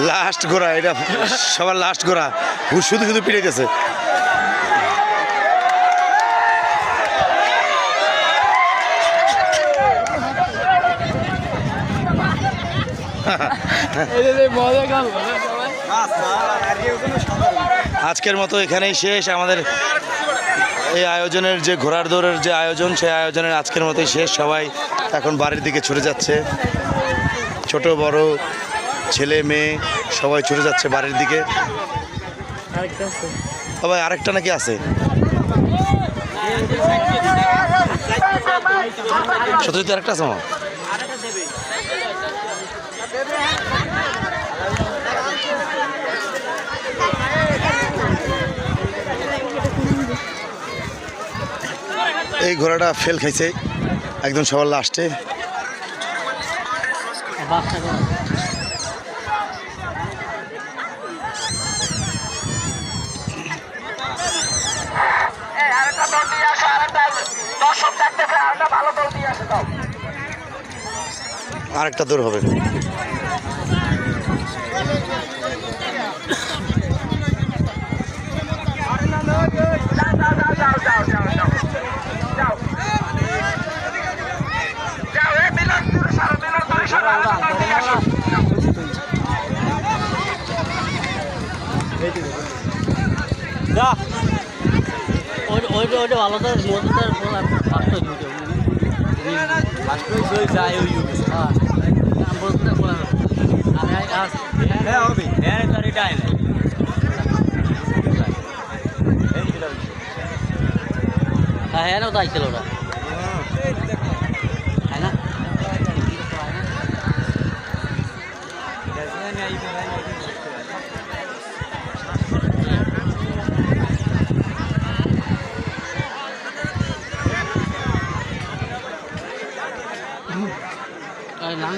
Last ঘোড়া, এটা সবার লাস্ট ঘোড়া, শুধু শুধু পিড়াইতেছে। আজকের মতো এখানেই শেষ আমাদের এই আয়োজনের, যে ঘোড়ার দৌড়ের যে আয়োজন, সেই আয়োজনের আজকের মতোই শেষ। সবাই এখন বাড়ির দিকে ছুটে যাচ্ছে, ছোট বড় ছেলে মেয়ে সবাই ছুটে যাচ্ছে বাড়ির দিকে। সবাই আরেকটা নাকি আছে, সত্যি আরেকটা আছে আমার। এই ঘোড়াটা ফেল খাইছে একদম সবার লাস্টে। আরেকটা দৌড় হবে। ওইটা ভালো তো হ্যাঁ না তাই ছিল ওটা, হ্যাঁ না নাম